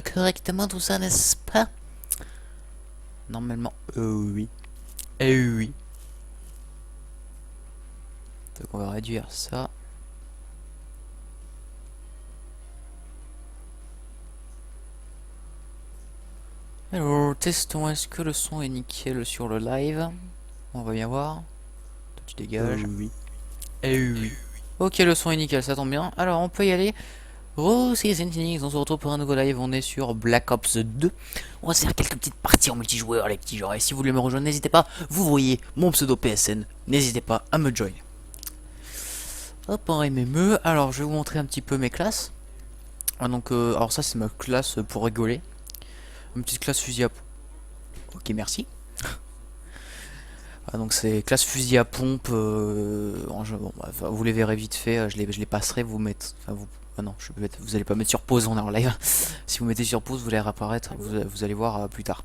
correctement tout ça, n'est-ce pas? Normalement, oui. Oui. Donc on va réduire ça. Alors, testons, est-ce que le son est nickel sur le live? On va bien voir. Toi, tu dégages. Oui. Oui. Ok, le son est nickel, ça tombe bien. Alors, on peut y aller. Oh, c'est Zentinix, on se retrouve pour un nouveau live, on est sur Black Ops 2. On va se faire quelques petites parties en multijoueur, les petits gens. Et si vous voulez me rejoindre, n'hésitez pas. Vous voyez mon pseudo PSN, n'hésitez pas à me join. Hop, en MME, alors je vais vous montrer un petit peu mes classes. Alors ça c'est ma classe pour rigoler. Une petite classe fusil à pompe. Ok, merci. Ah, donc c'est classe fusil à pompe. Bon, bah, vous les verrez vite fait. Je les passerai. Vous mettez. Enfin, vous. Ah non, vous allez pas mettre sur pause. On est en live. Si vous mettez sur pause, vous allez réapparaître. Vous allez voir plus tard.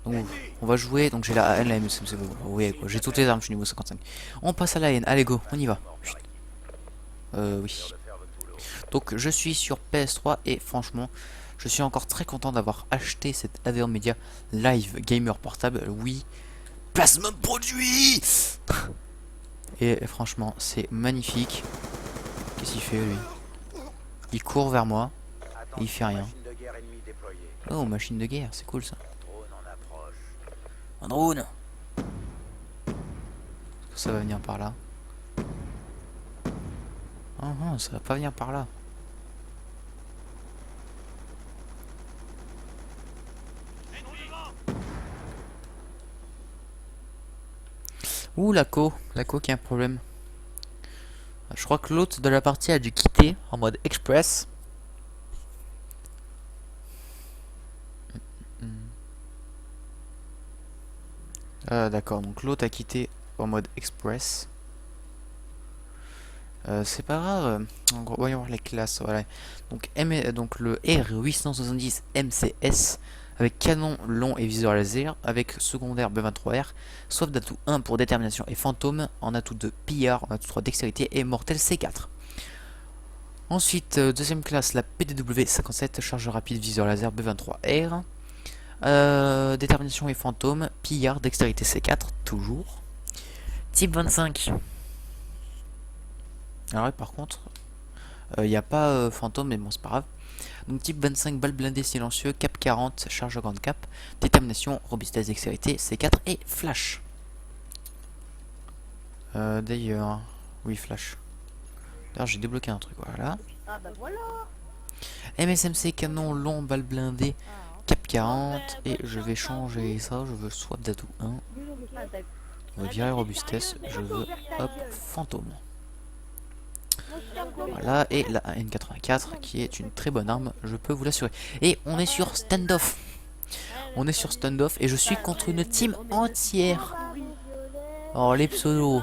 Donc on va jouer. Donc j'ai la AN, la MSMC. Vous voyez quoi. J'ai toutes les armes. Je suis niveau 55. On passe à la N. Allez go. On y va. Chut. Oui. Donc je suis sur PS3 et franchement, je suis encore très content d'avoir acheté cette AverMedia Live Gamer Portable. Oui, placement de produit. Et franchement, c'est magnifique. Qu'est-ce qu'il fait lui? Il court vers moi et il fait rien. Oh, machine de guerre, c'est cool ça. Un drone. Est-ce que ça va venir par là? Ah, ça va pas venir par là. Ouh, la co qui a un problème. Je crois que l'autre de la partie a dû quitter en mode express. D'accord, donc l'autre a quitté en mode express. C'est pas grave. Voyons voir les classes. Voilà. Donc le R870 MCS avec canon long et viseur laser, avec secondaire B23R, soif d'atout 1 pour détermination et fantôme, en atout 2 pillard, en atout 3 dextérité et mortel C4. Ensuite, deuxième classe, la PDW 57, charge rapide, viseur laser B23R, détermination et fantôme, pillard, dextérité C4, toujours. Type 25. Alors par contre, il n'y a pas fantôme, mais bon, c'est pas grave. Donc type 25, balle blindée silencieux, cap 40, charge grande cap, détermination, robustesse, dextérité, C4 et flash. D'ailleurs, oui, flash. D'ailleurs, j'ai débloqué un truc, voilà. Ah bah voilà. MSMC, canon long, balle blindée, cap 40, et je vais changer ça, je veux swap d'atout 1. On va virer robustesse, je veux, hop, fantôme. Voilà, et la N84 qui est une très bonne arme, je peux vous l'assurer. Et on est sur standoff. On est sur standoff et je suis contre une team entière. Alors les pseudos,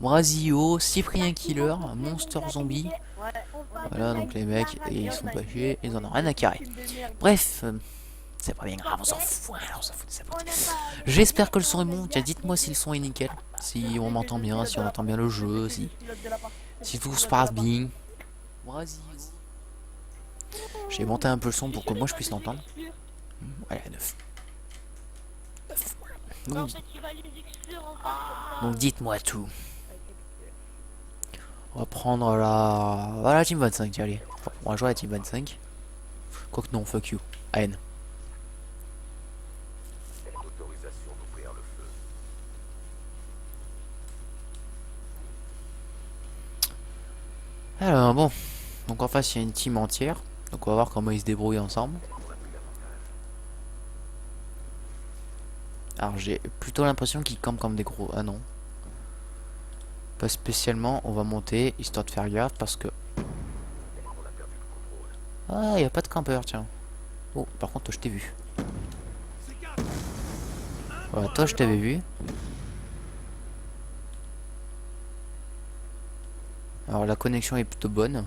Brazio, Cyprien Killer, Monster Zombie. Voilà, donc les mecs, ils sont pas chiés, ils en ont rien à carrer. Bref, c'est pas bien grave, on s'en fout, on s'en fout de ça. J'espère que le son est bon. Tiens, dites-moi si le son est nickel, si on m'entend bien, si on entend bien le jeu, si tout se passe bien. J'ai monté un peu le son pour que moi je puisse l'entendre. Allez, 9. Donc dites-moi tout. On va prendre la... Voilà, Team 25, tiens, allez. On va jouer à la Team 25. Quoique non, fuck you. AN. Alors bon. Donc en face, il y a une team entière. Donc on va voir comment ils se débrouillent ensemble. Alors j'ai plutôt l'impression qu'ils campent comme des gros... Ah non. Pas spécialement, on va monter, histoire de faire gaffe, parce que... Ah, il n'y a pas de campeur, tiens. Oh, par contre, toi, je t'ai vu. Voilà, toi, je t'avais vu. Alors, la connexion est plutôt bonne.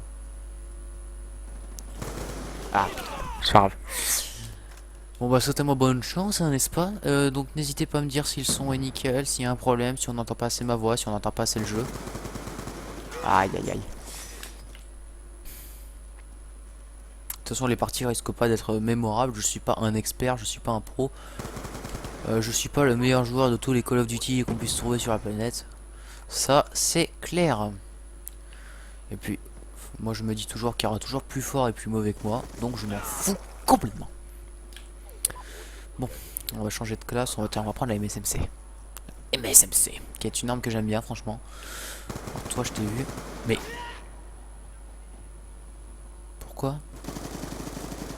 Ah, c'est grave. Bon, bah, souhaitez-moi bonne chance, hein, n'est-ce pas? Donc, n'hésitez pas à me dire si le son est nickel, s'il y a un problème, si on n'entend pas assez ma voix, si on n'entend pas assez le jeu. Aïe, aïe, aïe. De toute façon, les parties risquent pas d'être mémorables. Je suis pas un expert, je suis pas un pro. Je suis pas le meilleur joueur de tous les Call of Duty qu'on puisse trouver sur la planète. Ça, c'est clair. Et puis, moi je me dis toujours qu'il y aura toujours plus fort et plus mauvais que moi. Donc je m'en fous complètement. Bon, on va changer de classe, on va prendre la MSMC. MSMC, qui est une arme que j'aime bien franchement. Alors, toi je t'ai vu, mais... Pourquoi?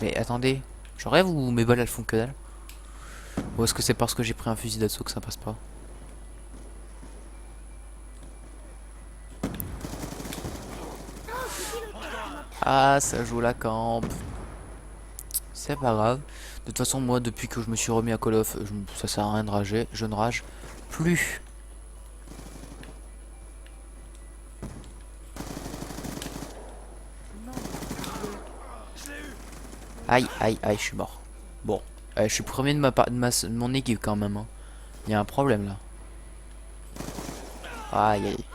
Mais attendez, je rêve ou mes balles elles font que dalle? Ou est-ce que c'est parce que j'ai pris un fusil d'assaut que ça passe pas? Ah, ça joue la camp. C'est pas grave. De toute façon, moi, depuis que je me suis remis à Call of, ça sert à rien de rager. Je ne rage plus. Aïe, aïe, aïe, je suis mort. Bon, je suis premier de mon équipe quand même. Hein. Il y a un problème là. Aïe, aïe.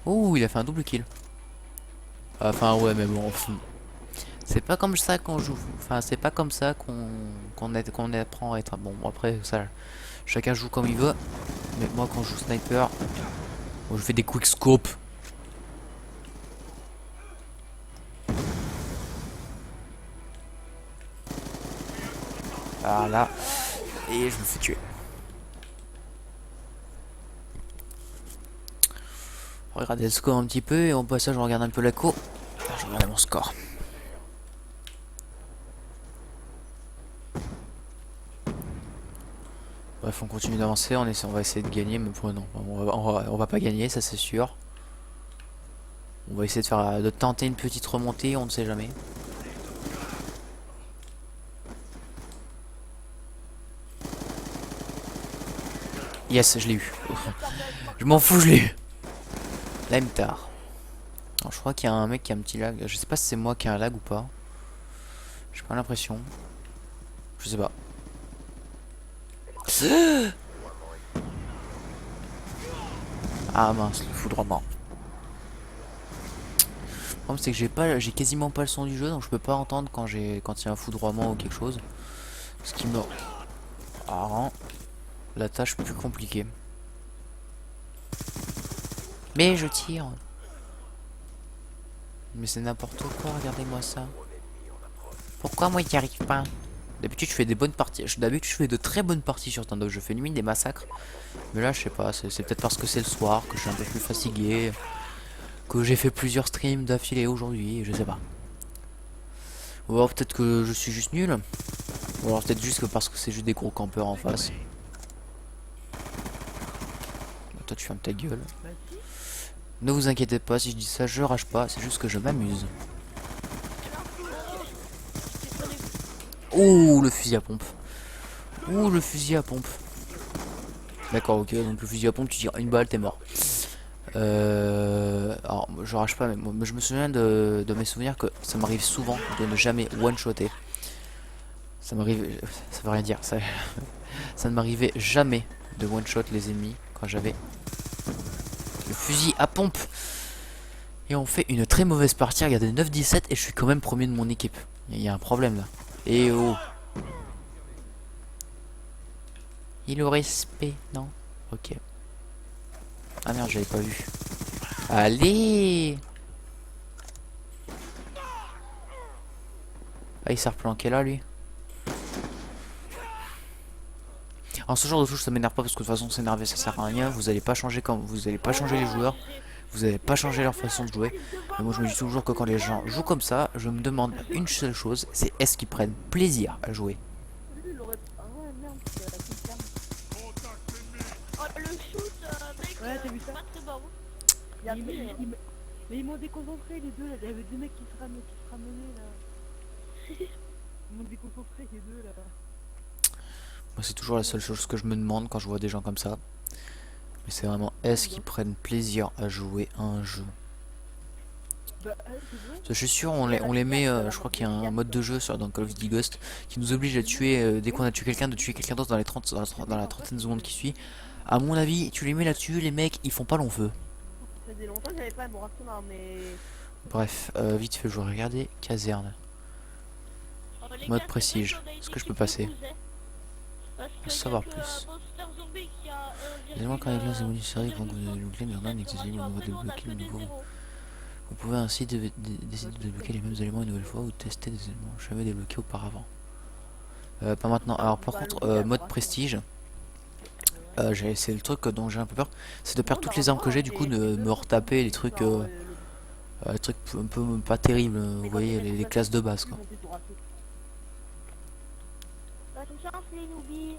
Ouh, il a fait un double kill. Enfin, ouais, mais bon. C'est pas comme ça qu'on joue. Enfin, c'est pas comme ça qu'on apprend à être. Bon, après, ça, chacun joue comme il veut. Mais moi, quand je joue sniper, je fais des quick scopes. Voilà. Et je me fais tuer. Regardez le score un petit peu et au passage je regarde un peu la co. Je regarde mon score. Bref, on continue d'avancer, on va essayer de gagner, mais pour non, on va pas gagner, ça c'est sûr. On va essayer de tenter une petite remontée, on ne sait jamais. Yes, je l'ai eu. Je m'en fous, je l'ai eu. Là, il me tard. Alors, je crois qu'il y a un mec qui a un petit lag. Je sais pas si c'est moi qui a un lag ou pas. J'ai pas l'impression. Je sais pas. Ah mince, le foudroiement. Le problème c'est que j'ai quasiment pas le son du jeu, donc je peux pas entendre quand il y a un foudroiement ou quelque chose. Ce qui me rend la tâche plus compliquée. Mais je tire. Mais c'est n'importe quoi, regardez-moi ça. Pourquoi moi j'y arrive pas? D'habitude je fais des bonnes parties. D'habitude je fais de très bonnes parties sur Tando. Je fais limite des massacres. Mais là je sais pas, c'est peut-être parce que c'est le soir, que je suis un peu plus fatigué. Que j'ai fait plusieurs streams d'affilée aujourd'hui, je sais pas. Ou alors peut-être que je suis juste nul. Ou alors peut-être juste que parce que c'est juste des gros campeurs en face. Toi tu fermes ta gueule. Ne vous inquiétez pas, si je dis ça, je rage pas, c'est juste que je m'amuse. Ouh, le fusil à pompe. Ouh, le fusil à pompe. D'accord, ok, donc le fusil à pompe, tu tires une balle, t'es mort. Alors, je rage pas, mais moi, je me souviens de mes souvenirs que ça m'arrive souvent de ne jamais one-shotter. Ça m'arrive, ça veut rien dire, ça ne m'arrivait jamais de one-shot les ennemis quand j'avais le fusil à pompe. Et on fait une très mauvaise partie, regardez 9-17 et je suis quand même premier de mon équipe. Il y a un problème là. Et oh. Il au respect, non? Ok. Ah merde, j'avais pas vu. Allez! Ah, il s'est replanqué là, lui. Alors ce genre de touche ça m'énerve pas parce que de toute façon s'énerver ça sert à rien. Vous allez pas changer vous allez pas changer les joueurs. Vous allez pas changer leur façon de jouer. Mais moi je me dis toujours que quand les gens jouent comme ça, je me demande une seule chose, c'est est-ce qu'ils prennent plaisir à jouer. Ouais, t'as vu ça? Mais ils m'ont déconcentré les deux là, il y avait deux mecs qui se ramenaient là. Ils m'ont déconcentré les deux là. Moi c'est toujours la seule chose que je me demande quand je vois des gens comme ça. Mais c'est vraiment est-ce qu'ils prennent plaisir à jouer à un jeu. Je suis sûr on les met, je crois qu'il y a un mode de jeu dans Call of Duty Ghost qui nous oblige à tuer, dès qu'on a tué quelqu'un, de tuer quelqu'un d'autre dans dans la trentaine de secondes qui suit. À mon avis, tu les mets là-dessus, les mecs, ils font pas long feu. Ça faisait longtemps que j'avais pas un bon retour mais... Bref, vite fait, je vais regarder caserne. les Mode gars, prestige. c'est vrai qu'on a une Est-ce que je équipe peux passer? de bousets. Parce que Savoir y a que plus. Monster Zombie qui a Évidemment, quand les classes évoluent série, virgule pendant que vous cinq débloquez les run accessibles, de au niveau ratio. Après, nous, on a débloquer que le des nouveau. zéros. Vous pouvez ainsi décider de débloquer les mêmes éléments une nouvelle fois ou tester des éléments jamais débloqués auparavant. Pas maintenant. Alors par contre, mode prestige, c'est le truc dont j'ai un peu peur, c'est de perdre toutes les armes que j'ai, du coup de me retaper les trucs un peu pas terribles, vous voyez, les classes de base quoi. Bonne chance, les noobies.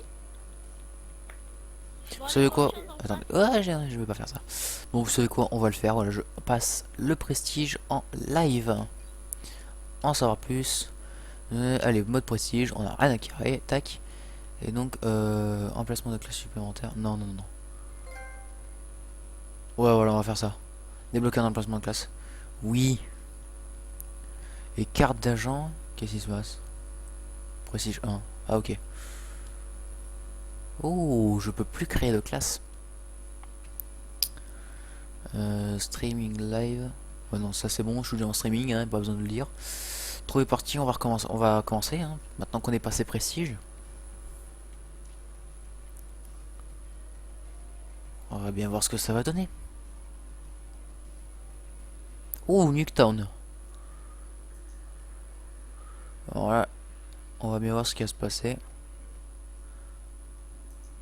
Vous savez quoi? Attendez, ouais, je vais pas faire ça. Bon, vous savez quoi? On va le faire. Voilà, je passe le prestige en live. En savoir plus. Allez, mode prestige, on a rien à carrer. Tac. Et donc, emplacement de classe supplémentaire. Non, non, non, non. Ouais, voilà, on va faire ça. Débloquer un emplacement de classe. Oui. Et carte d'agent. Qu'est-ce qui se passe? Prestige 1. Ah, ok. Oh, je peux plus créer de classe. Streaming live. Ouais, non, ça c'est bon, je suis déjà en streaming, hein, pas besoin de le dire. Trouver partie, on va commencer, hein, maintenant qu'on est passé prestige. On va bien voir ce que ça va donner. Oh, Nuketown. Alors là, on va bien voir ce qui va se passer.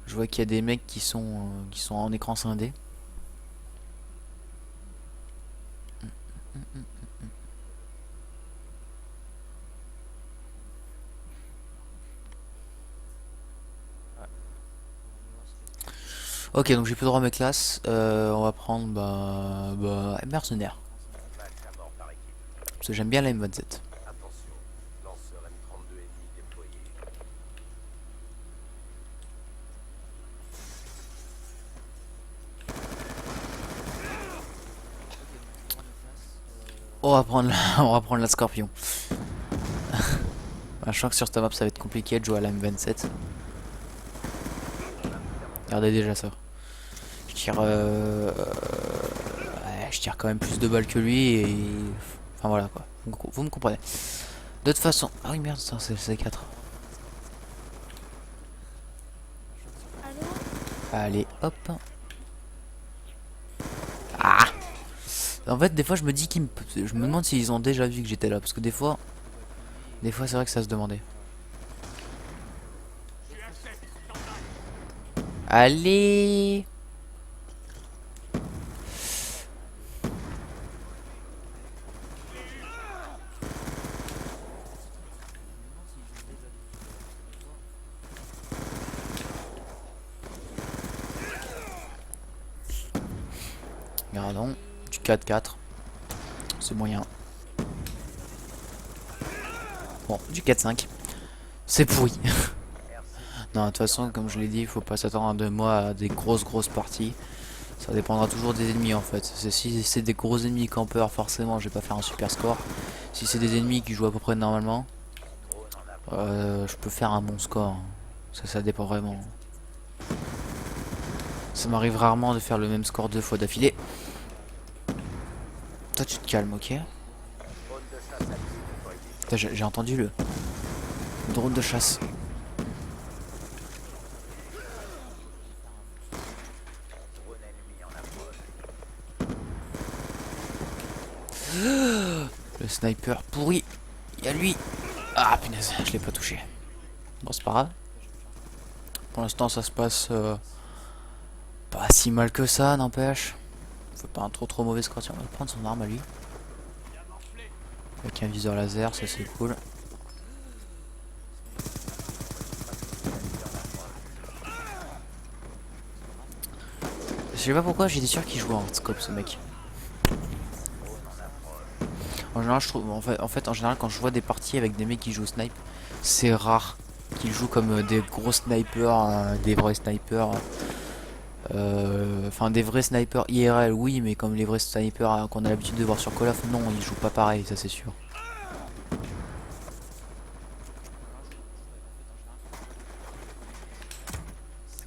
Je vois qu'il y a des mecs qui sont en écran scindé. Ok, donc j'ai plus droit à mes classes. On va prendre mercenaire. Parce que j'aime bien la M27. Attention, lanceur M32 ennemi déployé. On va prendre la Scorpion. Je sens que sur cette map ça va être compliqué de jouer à la M27. Regardez déjà ça. Je tire, ouais, je tire quand même plus de balles que lui et enfin voilà quoi. Vous me comprenez. De toute façon, ah oui merde, c'est le C4. Allô? Allez, hop. Ah. En fait, des fois, je me dis je me demande s'ils ont déjà vu que j'étais là, parce que des fois, c'est vrai que ça se demandait. Allez. Regardons, du 4-4. C'est moyen. Bon, du 4-5. C'est pourri. Non, de toute façon, comme je l'ai dit, il faut pas s'attendre de moi à des grosses parties. Ça dépendra toujours des ennemis en fait. Si c'est des gros ennemis campeurs, forcément, je vais pas faire un super score. Si c'est des ennemis qui jouent à peu près normalement, je peux faire un bon score. Ça dépend vraiment. Ça m'arrive rarement de faire le même score 2 fois d'affilée. Toi, tu te calmes, ok? J'ai entendu le drone de chasse. Le sniper pourri. Il y a lui. Ah punaise, je l'ai pas touché. Bon, c'est pas grave. Pour l'instant, ça se passe pas si mal que ça, n'empêche. Faut pas un trop mauvais score. Tiens, on va prendre son arme à lui. Avec un viseur laser, ça c'est cool. Je sais pas pourquoi, j'étais sûr qu'il jouait en scope ce mec. En général, je trouve, en fait, en général, quand je vois des parties avec des mecs qui jouent au snipe, c'est rare qu'ils jouent comme des gros snipers, des vrais snipers. Enfin, des vrais snipers IRL, oui, mais comme les vrais snipers qu'on a l'habitude de voir sur Call of, non, ils jouent pas pareil, ça c'est sûr.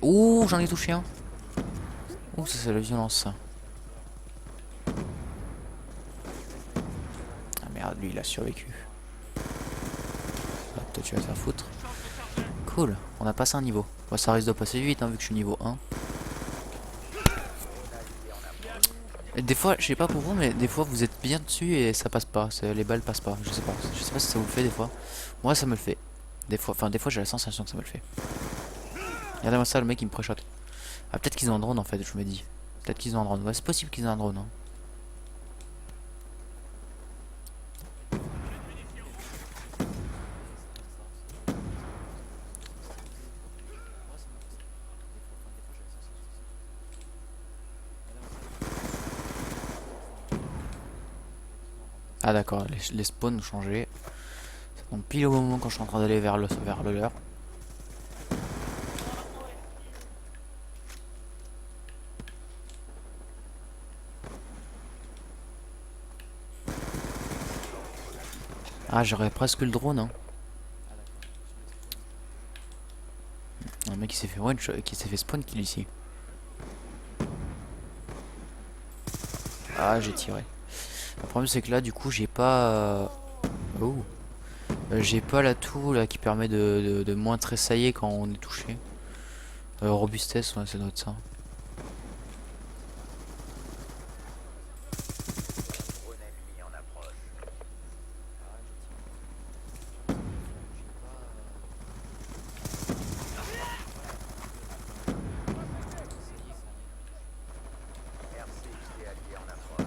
Ouh, j'en ai touché un. Ouh, ça c'est la violence ça. Ah merde, lui il a survécu. toi tu vas te faire foutre. Cool, on a passé un niveau. Bon, ça risque de passer vite hein, vu que je suis niveau 1. Et des fois, je sais pas pour vous, mais des fois vous êtes bien dessus et ça passe pas. Les balles passent pas. Je sais pas si ça vous le fait des fois. Moi ça me le fait. Des fois j'ai la sensation que ça me le fait. Regardez-moi ça, le mec il me pré-shot. Ah, peut-être qu'ils ont un drone en fait, je me dis. Peut-être qu'ils ont un drone. Ouais, c'est possible qu'ils aient un drone. Hein. Ah d'accord, les spawns ont changé. Ça tombe pile au moment quand je suis en train d'aller vers le leur. Ah, j'aurais presque le drone. Hein. Un mec qui s'est fait one shot, qui s'est fait spawn kill ici. Ah, j'ai tiré. Le problème c'est que là, du coup, j'ai pas. Oh. J'ai pas l'atout là qui permet de moins tressailler quand on est touché. Robustesse, ouais, ça doit être ça. Drone ennemi en approche. RCXD allié en approche.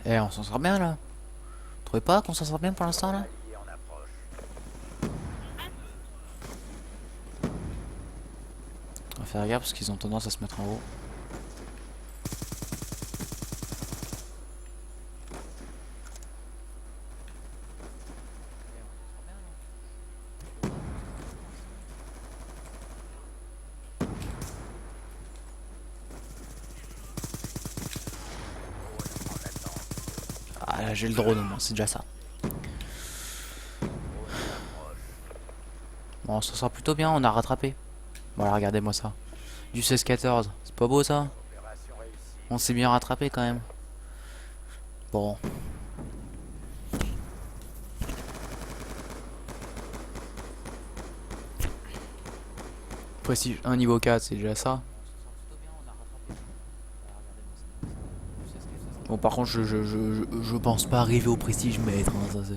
Eh, on s'en sort bien là. Vous trouvez pas qu'on s'en sort bien pour l'instant là? Allié en approche. On va faire gaffe parce qu'ils ont tendance à se mettre en haut. Ah là j'ai le drone au moins, c'est déjà ça. Bon, on s'en sort plutôt bien, on a rattrapé. Voilà, regardez-moi ça. Du 16-14, c'est pas beau ça? Opération réussie. On s'est bien rattrapé quand même. Bon. Prestige 1 niveau 4, c'est déjà ça. Bon, par contre, je pense pas arriver au prestige maître. Hein, ça,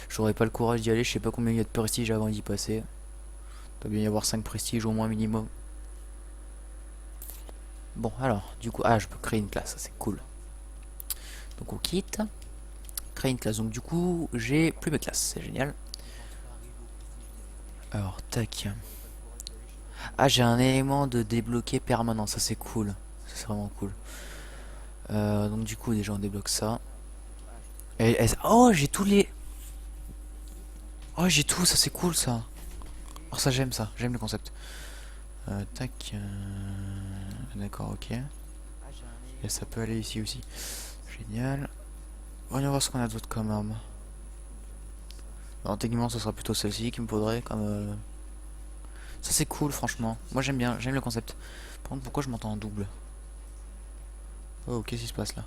j'aurais pas le courage d'y aller. Je sais pas combien il y a de prestige avant d'y passer. Il doit bien y avoir 5 prestiges au moins minimum. Bon, alors, du coup, je peux créer une classe, ça c'est cool. Donc on quitte. Créer une classe. Donc du coup, j'ai plus mes classes, c'est génial. Alors, tac. Ah, j'ai un élément de débloqué permanent, ça c'est cool. Ça c'est vraiment cool. Donc du coup, déjà on débloque ça. Oh, j'ai tous les... Oh, j'ai tout, ça c'est cool ça. Oh, ça j'aime ça, j'aime le concept. Tac. D'accord, ok. Et ça peut aller ici aussi. Génial. Voyons voir ce qu'on a d'autre comme arme. Alors, techniquement, ce sera plutôt celle-ci qu'il me faudrait. Comme, ça, c'est cool, franchement. Moi, j'aime bien, j'aime le concept. Par contre, pourquoi je m'entends en double? Oh, qu'est-ce qui se passe là?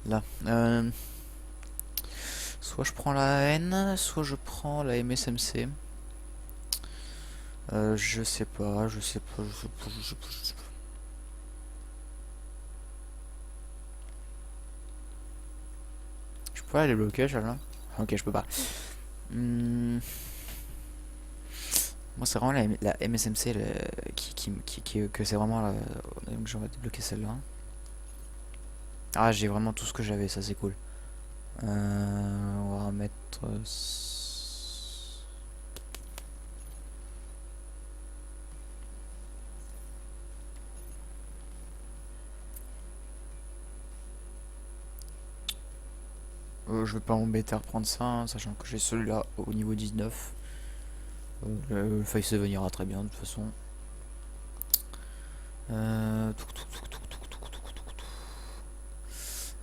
Là. Soit je prends la N, soit je prends la MSMC. Je sais pas, je sais pas, je sais pas, je sais pas, je sais pas. Je peux pas les bloquer, celle-là? Ok, je peux pas. Moi, c'est vraiment la MSMC que c'est vraiment la. Donc, j'aurais débloqué celle-là. Ah, j'ai vraiment tout ce que j'avais, ça c'est cool. On va mettre. Je vais pas m'embêter à reprendre ça, hein, sachant que j'ai celui-là au niveau 19. Le Face ira très bien de toute façon.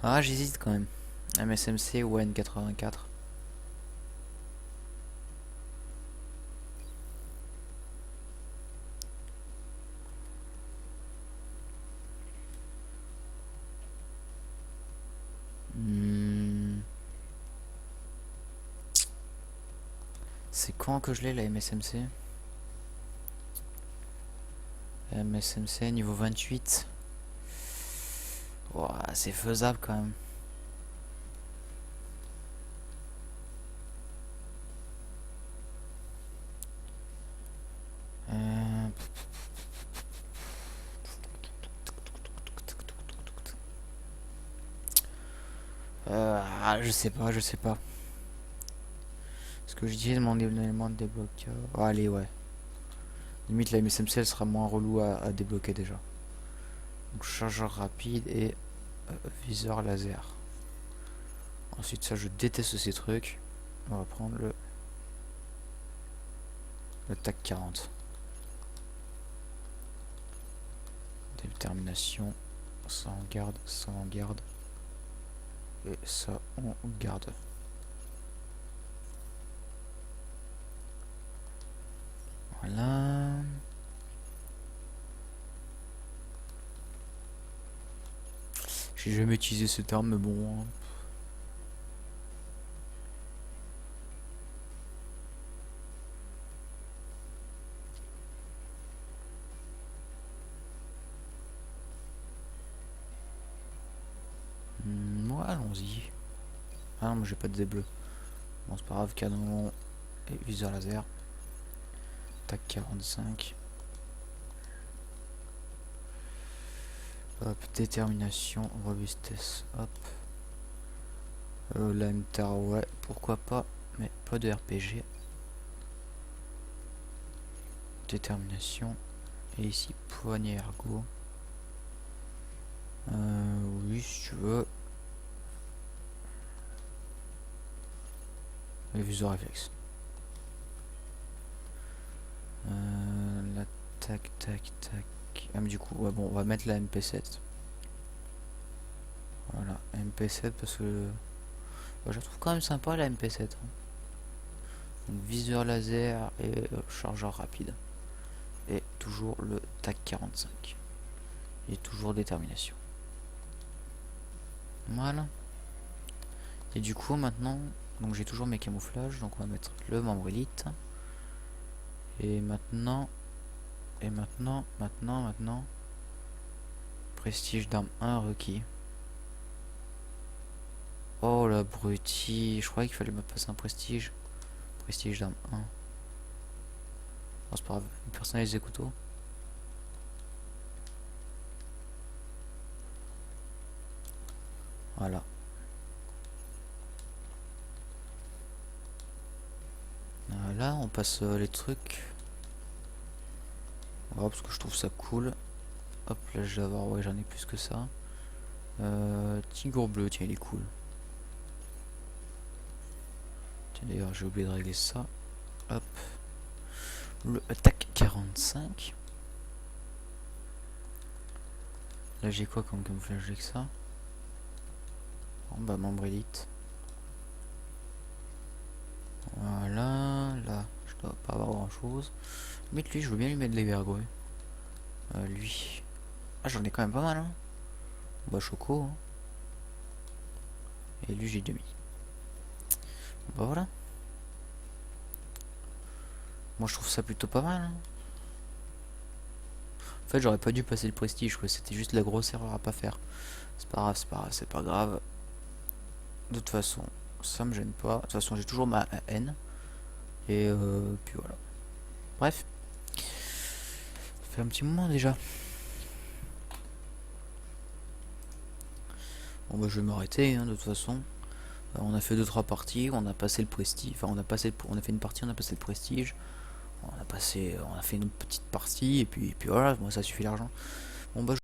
Ah, j'hésite quand même. MSMC ou N84. C'est quand que je l'ai la MSMC? MSMC niveau 28. Ouah, c'est faisable quand même. Euh, je sais pas, je sais pas. Ce que je dis, demander un élément de déblocage. Oh, allez, ouais. Limite, la MSMC, elle sera moins relou à débloquer déjà. Donc, chargeur rapide et viseur laser. Ensuite, ça, je déteste ces trucs. On va prendre le TAC 40. Détermination. Ça, on garde. Ça, on garde. Et ça, on garde. Voilà. J'ai jamais utilisé ce terme, mais bon. Ouais, allons-y. Ah non, moi j'ai pas de dés bleus. Bon, c'est pas grave, canon et viseur laser. Tac 45. Hop, détermination, robustesse, hop. La MTAR, ouais, pourquoi pas, mais pas de RPG. Détermination. Et ici, poignée ergo. Oui, si tu veux. Et viseur réflexe. La tac, tac, tac. Ah, mais du coup, ouais, bon, on va mettre la MP7. Voilà, MP7 parce que bah, je la trouve quand même sympa la MP7. Hein. Donc, viseur laser et chargeur rapide. Et toujours le TAC 45. Et toujours détermination. Voilà. Et du coup maintenant, donc j'ai toujours mes camouflages, donc on va mettre le membre élite. Et maintenant, prestige d'arme 1 requis. Oh l'abruti, je croyais qu'il fallait me passer un prestige. Prestige d'arme 1. Oh, c'est pas grave, personnalise les couteaux. Voilà. Là, on passe les trucs. Oh, parce que je trouve ça cool. Hop, là je vais avoir, ouais, j'en ai plus que ça. Tigre bleu, tiens, il est cool. Tiens, d'ailleurs, j'ai oublié de régler ça. Hop. Le attaque 45. Là, j'ai quoi comme camouflage avec ça? Bon, bah, membre élite. Voilà, là, je dois pas avoir grand chose. Mais lui, je veux bien lui mettre les vergouilles. Lui. Ah, j'en ai quand même pas mal, hein. Bah, Choco. Hein. Et lui, j'ai demi. Bah, voilà. Moi, je trouve ça plutôt pas mal. Hein. En fait, j'aurais pas dû passer le prestige, quoi. C'était juste la grosse erreur à pas faire. C'est pas grave, c'est pas grave, c'est pas grave. De toute façon, ça me gêne pas. De toute façon, j'ai toujours ma haine. Et puis voilà. Bref. Ça fait un petit moment déjà. Bon bah je vais m'arrêter hein, de toute façon. On a fait 2-3 parties, on a passé le prestige. Enfin on a fait une partie, on a passé le prestige. On a fait une petite partie et puis voilà, moi ça suffit l'argent. Bon bah